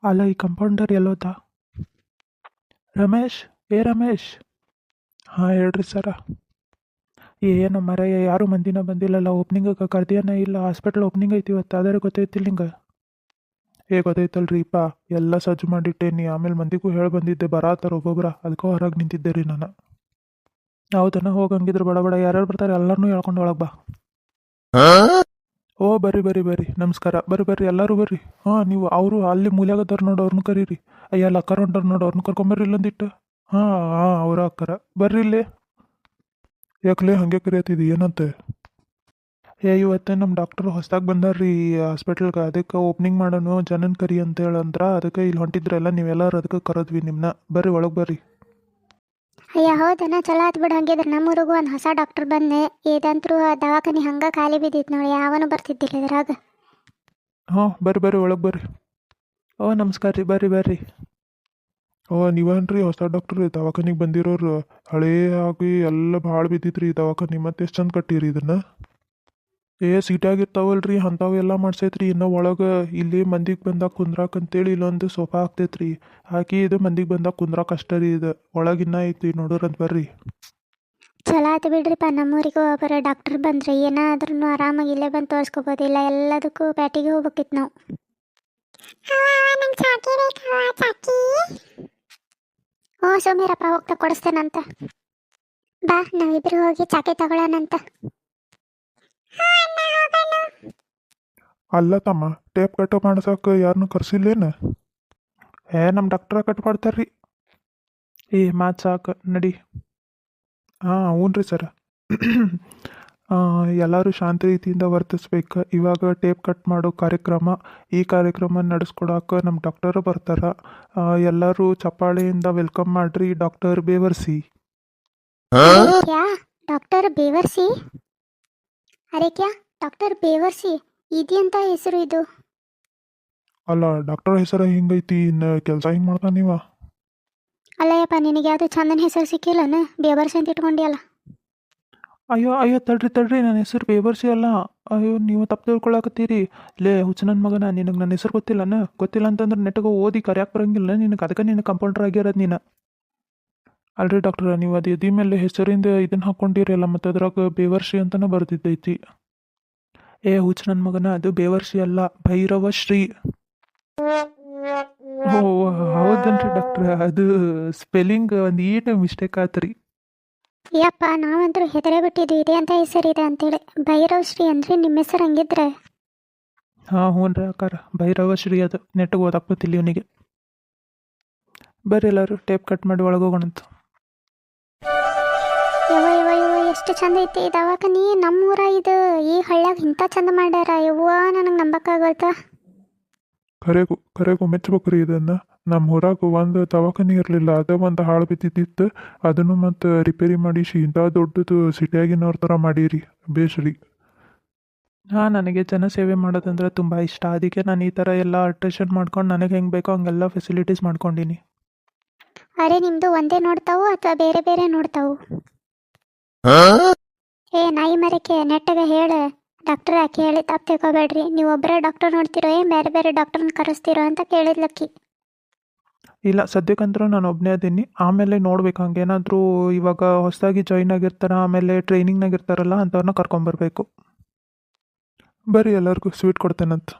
ಅಲ್ಲ ಈ ಕಂಪೌಂಡರ್ ಎಲ್ಲೋದ? ರಮೇಶ್, ಏ ರಮೇಶ್. ಹಾಂ ಹೇಳ್ರಿ ಸರ. ಏನು ಮರಯ್ಯ, ಯಾರು ಮಂದಿನ ಬಂದಿಲ್ಲಲ್ಲ, ಓಪ್ನಿಂಗಕ್ಕೆ ಕರ್ದಿಯನೇ ಇಲ್ಲ. ಹಾಸ್ಪಿಟಲ್ ಓಪ್ನಿಂಗ್ ಐತಿ ಇವತ್ತು, ಆದರೆ ಗೊತ್ತೈತಿಲ್ಲ ನಿಂಗೆ? ಗೊತ್ತೈತಲ್ರಿಪ್ಪ, ಎಲ್ಲ ಸಜ್ಜು ಮಾಡಿಟ್ಟೇನಿ. ಆಮೇಲೆ ಮಂದಿಗೂ ಹೇಳಿ ಬಂದಿದ್ದೆ ಬರಾತಾರ ಒಬ್ಬೊಬ್ರ, ಅದಕ್ಕೂ ಹೊರಗೆ ನಿಂತಿದ್ದೆ ರೀ ನಾನು. ಹೌದನ, ಹೋಗಂಗಿದ್ರು ಬಡ ಬಡ ಯಾರ್ಯಾರು ಬರ್ತಾರೆ ಎಲ್ಲರನ್ನೂ ಹೇಳ್ಕೊಂಡು ಒಳಗೆ ಬಾ. ಓ ಬರ್ರಿ ಬರ್ರಿ ಬರ್ರಿ, ನಮಸ್ಕಾರ. ಬರ್ರಿ ಬರ್ರಿ ಎಲ್ಲರೂ ಬರ್ರಿ. ಹಾಂ, ನೀವು ಅವರು ಅಲ್ಲಿ ಮೂಲ್ಯಾಗದಾರ ನೋಡಿ, ಅವ್ರನ್ನ ಕರೀರಿ. ಅಯ್ಯ ಅಲ್ಲಿ ಅಕ್ಕಾರ ಹೊಂಟಾರ ನೋಡಿ, ಅವ್ರನ್ನ ಕರ್ಕೊಂಬರ್ರಿ ಇಲ್ಲೊಂದಿಟ್ಟು. ಹಾಂ ಹಾಂ, ಅವರ ಅಕ್ಕಾರ. ಬರ್ರಿ ಇಲ್ಲಿ. ಯಾಕಲೇ ಹಂಗೆ ಕರಿಯತ್ತಿದ್ದಿ, ಏನಂತೆ? ಇವತ್ತೇ ನಮ್ಮ ಡಾಕ್ಟರ್ ಹೊಸ್ದಾಗಿ ಬಂದಾರ್ರಿ ಹಾಸ್ಪಿಟಲ್ಗೆ, ಅದಕ್ಕೆ ಓಪ್ನಿಂಗ್ ಮಾಡೋನು ಜನನ್ ಕರಿ ಅಂತೇಳಂದ್ರ, ಅದಕ್ಕೆ ಇಲ್ಲಿ ಹೊಂಟಿದ್ರಲ್ಲ ನೀವೆಲ್ಲರೂ, ಅದಕ್ಕೆ ಕರೆದ್ವಿ ನಿಮ್ಮನ್ನ. ಬರ್ರಿ ಒಳಗೆ ಬರ್ರಿ. ಅಯ್ಯ ಹೌದನ, ಚಲೋ ಆತ್ ಬಿಡು. ಹಂಗಿದ್ರೆ ನಮ್ಮೂರಿಗೂ ಒಂದು ಹೊಸ ಡಾಕ್ಟರ್ ಬಂದೆ. ಇದಂತರೂ ದವಾಖಾನೆ ಹಂಗೆ ಖಾಲಿ ಬಿದ್ದಿತ್ತು ನೋಡಿ, ಯಾವನು ಬರ್ತಿದ್ದಿಲ್ಲ ಇದ್ರಾಗ. ಹಾಂ ಬರ್ರಿ ಬರ್ರಿ ಒಳಗೆ ಬರ್ರಿ. ಓ ನಮಸ್ಕಾರ ರೀ, ಬರ್ರಿ ಬರ್ರಿ. ಓ ನೀವೇನ್ರಿ ಹೊಸ ಡಾಕ್ಟರ್ ರೀ ದವಾಖಾನಿಗೆ ಬಂದಿರೋರು? ಹಳೇ ಆಗಿ ಎಲ್ಲ ಭಾಳ ಬಿದ್ದಿದ್ರಿ ದವಾಖಾನಿ, ಮತ್ತೆ ಎಷ್ಟು ಚಂದ ಕಟ್ಟಿರಿ ಇದನ್ನ. ಸೀಟಾಗಿರ್ತಾವಲ್ರಿ ಅಂಥವು ಎಲ್ಲ ಮಾಡ್ಸೈತ್ರಿ. ಇನ್ನೂ ಒಳಗೆ ಇಲ್ಲಿ ಮಂದಿಗೆ ಬಂದಾಗ ಕುಂದ್ರಾಕಂತೇಳಿ ಇಲ್ಲೊಂದು ಸೋಫಾ ಹಾಕ್ತೈತ್ರಿ, ಹಾಕಿ ಇದು ಮಂದಿಗೆ ಬಂದಾಗ ಕುಂದ್ರಾಕ ಅಷ್ಟೇ ರೀ. ಇದು ಒಳಗಿನ್ನ ಐತಿ ನೋಡೋರಂತ ಬರ್ರಿ. ಚಲೋ ಆತು ಬಿಡ್ರಿಪ್ಪ, ನಮ್ಮೂರಿಗೂ ಒಬ್ಬರು ಡಾಕ್ಟರ್ ಬಂದ್ರೆ ಏನಾದ್ರೂ ಆರಾಮಾಗಿ ಇಲ್ಲೇ ಬಂದು ತೋರಿಸ್ಕೋಬೋದಿಲ್ಲ, ಎಲ್ಲದಕ್ಕೂ ಪ್ಯಾಟಿಗೆ ಹೋಗ್ಬೇಕಿತ್ತು ನಾವು. ಓ ಸೋಮ್ಯರಪ್ಪ, ಹೋಗ್ತಾ ಕೊಡಿಸ್ತೇನಂತ ಬಾ, ನಾವಿಬ್ರು ಹೋಗಿ ಚಾಕಿ ತಗೊಳ್ಳೋಣಂತ. ಅಲ್ಲ ತಮ್ಮ, ಟೇಪ್ ಕಟ್ ಮಾಡ್ಸಕ್ಕೆ ಯಾರನ್ನೂ ಕರ್ಸಿಲ್ಲೇನು? ನಮ್ಮ ಡಾಕ್ಟ್ರ ಕಟ್ ಮಾಡ್ತಾರ್ರಿ. ಮಾತು ಸಾಕು ನಡಿ. ಹಾಂ ಹ್ಞೂ ರೀ ಸರ. ಎಲ್ಲರೂ ಶಾಂತ ರೀತಿಯಿಂದ ವರ್ತಿಸ್ಬೇಕು. ಇವಾಗ ಟೇಪ್ ಕಟ್ ಮಾಡೋ ಕಾರ್ಯಕ್ರಮ. ಈ ಕಾರ್ಯಕ್ರಮ ನಡೆಸ್ಕೊಡಕ್ಕೆ ನಮ್ಮ ಡಾಕ್ಟರು ಬರ್ತಾರೆ. ಎಲ್ಲರೂ ಚಪ್ಪಾಳೆಯಿಂದ ವೆಲ್ಕಮ್ ಮಾಡ್ರಿ ಡಾಕ್ಟರ್ ಬೇವರ್ಸಿ. ಕ್ಯಾ ಡಾಕ್ಟರ್ ಬೇವರ್ಸಿ? ಅರೆ ಕ್ಯಾ ಡಾಕ್ಟರ್ ಬೇವರ್ಸಿ ಇದೆಯಂತ ಹೆಸರು ಇದು? ಅಲ್ಲ ಡಾಕ್ಟರ್ ಹೆಸರು ಹಿಂಗೈತಿ, ಇನ್ನು ಕೆಲಸ ಹಿಂಗೆ ಮಾಡ್ತಾನೆ ನೀವ? ಅಲ್ಲಯ್ಯಪ್ಪ, ನಿನಗೆ ಯಾವುದು ಚಂದನ ಹೆಸರು ಸಿಕ್ಕಿಲ್ಲನ? ಬೇವರ್ಸಿ ಅಂತ ಇಟ್ಕೊಂಡಿಯಲ್ಲ. ಅಯ್ಯೋ ಅಯ್ಯೋ ತಡ್ರಿ ತಡ್ರಿ, ನನ್ನ ಹೆಸರು ಬೇವರ್ಸಿ ಅಲ್ಲ. ಅಯ್ಯೋ ನೀವು ತಪ್ಪು ತಿಳ್ಕೊಳಕತ್ತೀರಿ. ಲೇ ಹುಚ್ಚ ನನ್ನ ಮಗನ, ನಿನಗೆ ನನ್ನ ಹೆಸರು ಗೊತ್ತಿಲ್ಲನ? ಗೊತ್ತಿಲ್ಲ ಅಂತಂದ್ರೆ ನೆಟ್ಟಗೆ ಓದಿ ಕರ್ಯಾಕೆ ಬರಂಗಿಲ್ಲ ನಿನಗೆ, ಅದಕ್ಕೆ ನಿನಗೆ ಕಂಪೌಂಡ್ರ್ ಆಗಿರೋದು ನೀನು. ಅಲ್ರಿ ಡಾಕ್ಟ್ರ, ನೀವು ಅದು ಎದಿ ಮೇಲೆ ಹೆಸರಿಂದ ಇದನ್ನು ಹಾಕ್ಕೊಂಡಿರಲ್ಲ, ಮತ್ತು ಅದ್ರಾಗ ಬೇವರ್ಷಿ ಅಂತಲೇ ಬರ್ದಿದ್ದೈತಿ. ಹುಚ್ಚ ನನ್ನ ಮಗನ, ಅದು ಬೇವರ್ಷಿ ಅಲ್ಲ, ಭೈರವಶ್ರೀ. ಓ ಹೌದನ್ರಿ ಡಾಕ್ಟ್ರ, ಅದು ಸ್ಪೆಲ್ಲಿಂಗ್ ಒಂದು ಈಟ ಮಿಸ್ಟೇಕ್ ಆತ್ರಿ. ಯಪ್ಪ, ನಾವಂತರೂ ಹೆದರೇ ಬಿಟ್ಟಿದ್ವಿ ಇದೆ ಅಂತ ಹೆಸರಿದೆ ಅಂತೇಳಿ. ಭೈರವಶ್ರೀ ಅಂದ್ರೆ ನಿಮ್ಮ ಹೆಸರು ಹಂಗಿದ್ರೆ? ಹಾಂ ಹ್ಞೂ ರೀ ಅಕ್ಕಾರ, ಭೈರವಶ್ರೀ ಅದು. ನೆಟ್ಟಿಗೆ ಓದಕ್ಕೆ ಗೊತ್ತಿಲ್ಲ ಇವನಿಗೆ. ಬರ್ರಿ ಎಲ್ಲರೂ ಟೇಪ್ ಕಟ್ ಮಾಡಿ ಒಳಗೆ ಹೋಗೋಣಂತ. ಯವ್ವ ಯವ್ವ ಯವ್ವ, ಎಷ್ಟು ಚಂದ ಐತಿ ಈ ದವಾಖಾನಿ. ನಮ್ಮೂರ ಇದು, ಈ ಹಳ್ಳ್ಯಾಗ ಇಂಥ ಚಂದ ಮಾಡ್ಯಾರ. ಯವ್ವ, ನನಗೆ ನಂಬಕ್ಕಾಗಲ್ತ. ಕರೆಗೂ ಮೆಚ್ಚಬೇಕ್ರಿ ಇದನ್ನು. ನಮ್ಮ ಊರಾಗ ಒಂದು ದವಾಖಾನೆ ಇರಲಿಲ್ಲ, ಅದ ಒಂದು ಹಾಳು ಬಿದ್ದಿದ್ದಿತ್ತು. ಅದನ್ನು ಮತ್ತು ರಿಪೇರಿ ಮಾಡಿಸಿ ಇಂಥ ದೊಡ್ಡದು ಸಿಟಿಯಾಗಿನವ್ರ ಥರ ಮಾಡೀರಿ, ಬೇಸ್ರಿ. ಹಾಂ, ನನಗೆ ಜನಸೇವೆ ಮಾಡೋದಂದ್ರೆ ತುಂಬ ಇಷ್ಟ. ಅದಕ್ಕೆ ನಾನು ಈ ಥರ ಎಲ್ಲ ಅಲ್ಟ್ರೇಷನ್ ಮಾಡ್ಕೊಂಡು ನನಗೆ ಹೆಂಗೆ ಬೇಕೋ ಹಂಗೆಲ್ಲ ಫೆಸಿಲಿಟೀಸ್ ಮಾಡ್ಕೊಂಡೀನಿ. ಅರೆ, ನಿಮ್ಮದು ಒಂದೇ ನೋಡ್ತಾವು ಅಥವಾ ಬೇರೆ ಬೇರೆ ನೋಡ್ತಾವು? ನಾಯಿ ಮರಕ್ಕೆ ನೆಟ್ಟಗೆ ಹೇಳು ಡಾಕ್ಟರ್ ಯಾಕೆ ಹೇಳಿ ತಪ್ಪು ತಿಳ್ಕೊಬೇಡ್ರಿ. ನೀವು ಒಬ್ಬರೇ ಡಾಕ್ಟರ್ ನೋಡ್ತಿರೋ ಬೇರೆ ಬೇರೆ ಡಾಕ್ಟರ್ನ ಕರೆಸ್ತಿರೋ ಅಂತ ಕೇಳಿದ್ಲಕ್ಕಿ. ಇಲ್ಲ, ಸದ್ಯಕ್ಕಂತರೂ ನಾನು ಒಬ್ಬನೇ ಅದೀನಿ. ಆಮೇಲೆ ನೋಡ್ಬೇಕು, ಹಂಗೇನಾದರೂ ಇವಾಗ ಹೊಸದಾಗಿ ಜಾಯಿನ್ ಆಗಿರ್ತಾರ, ಆಮೇಲೆ ಟ್ರೈನಿಂಗ್ನಾಗ ಇರ್ತಾರಲ್ಲ ಅಂಥವ್ರನ್ನ ಕರ್ಕೊಂಬರ್ಬೇಕು. ಬರ್ರಿ ಎಲ್ಲರಿಗೂ ಸ್ವೀಟ್ ಕೊಡ್ತೇನಂತ.